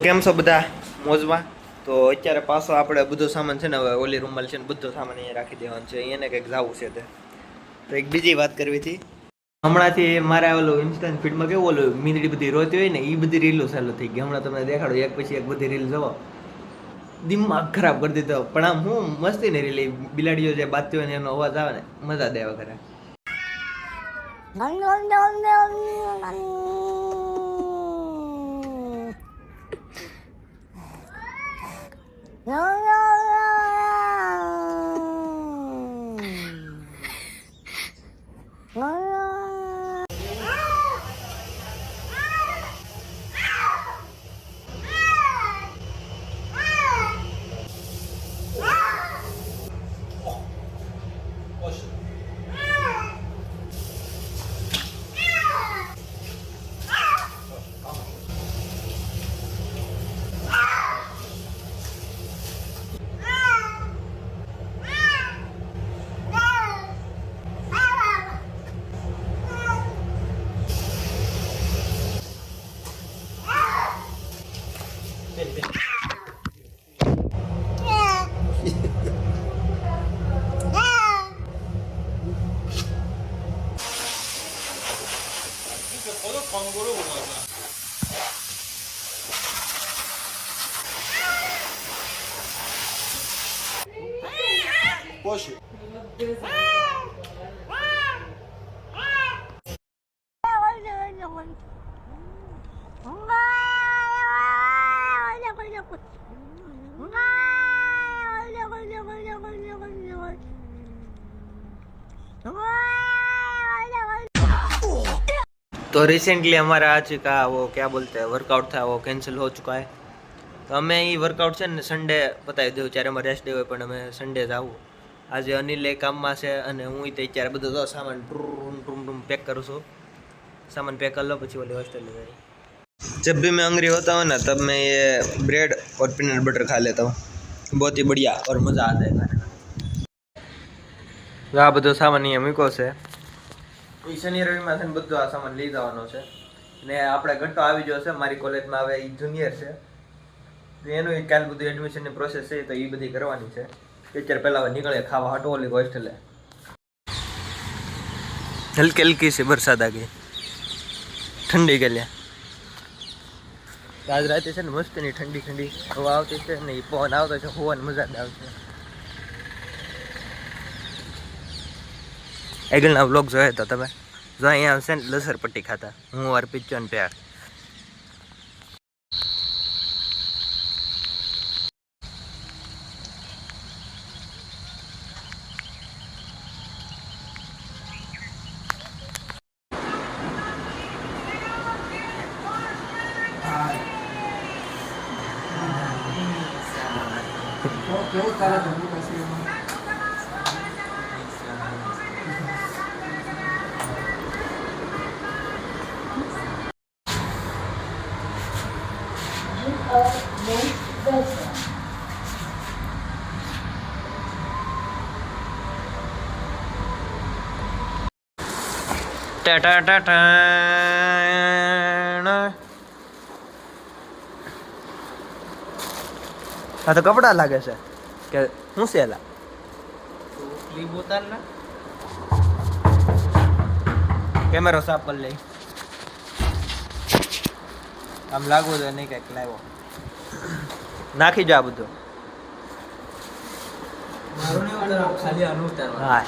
કેમ છો બધા મોજમાં? તો અત્યારે પાછો આપણે બધો સામાન છે ને હવે ઓલી રૂમમાં છે ને બધો સામાન અહીંયા રાખી દેવાનો છે. એને કંઈક જવું છે તે તો એક બીજી વાત કરવી હતી. હમણાંથી મારે ઓલું ઇન્સ્ટન્ટ ફીડમાં કેવું ઓલું મીંદડી બધી રોતી હોય ને એ બધી રીલો ચાલુ થઈ ગઈ. હમણાં તમને દેખાડો એક પછી એક બધી રીલ જોવો, દિમાગ ખરાબ કરી દીધો. પણ આમ હું મસ્તી ને રીલ બિલાડીઓ જે બાજતી હોય ને એનો અવાજ આવે ને મજા દે વગેરે. Poxa. तो रिसेंटली हमारा आ चुका वो क्या बोलते हैं वर्कआउट था वो कैंसिल हो चुका है. તો અમે એ વર્કઆઉટ છે ને સન્ડે પતાવી દઉં. ત્યારે અમારે રેસ્ટ ડે હોય પણ અમે સન્ડે જ આવું. આજે અનિલ એ કામમાં છે અને હું તો અત્યારે બધો તો સામાન રૂમ પેક કરું છું. सामान पैक कर लो પછી वाली हॉस्टल ले जाए. जब भी मैं हंग्री होता हूँ ना तब मैं ये ब्रेड और पीनट बटर खा लेता हूँ. बहुत ही बढ़िया और मज़ा आता है खाने में. આ બધો સામાન અહીંયા મૂક્યો છે. એ શનિ રવિમાં છે ને બધો આ સામાન લઈ જવાનો છે. ને આપણે ઘંટો આવી ગયો છે મારી કોલેજમાં. હવે એ જુનિયર છે તો એનું કાલ બધું એડમિશનની પ્રોસેસ છે તો એ બધી કરવાની છે. અત્યારે પહેલાં નીકળે ખાવા હાટો ઓલી હોસ્ટેલે. હલકી હલકી सी बरसात आ गई ठंडी के लिए. આજ રાતે છે ને મસ્ત ની ઠંડી ઠંડી હવા આવતી છે ને એ પવન આવતો છે. હોવાની મજા જ આવશે. આગળના વ્લોગ જોયા હતા તમે? જો અહીંયા આવશે ને લસર પટ્ટી ખાતા હું અર્પિત ચન પ્યાર. કેવું ચાલે જમ્મુ કાશ્મીરમાં? ટા ટા ટા ટા. આ તો કપડા લાગે છે કે શું છે એલા? ક્લિપ ઉતાર ને કેમેરો સાફ કરી લઈ. આમ લાગવું જોઈએ નહીં કંઈક લાવ્યો નાખી જો આ બધું. મારું નહીં ખાલી આનું ઉતારવાનું. હા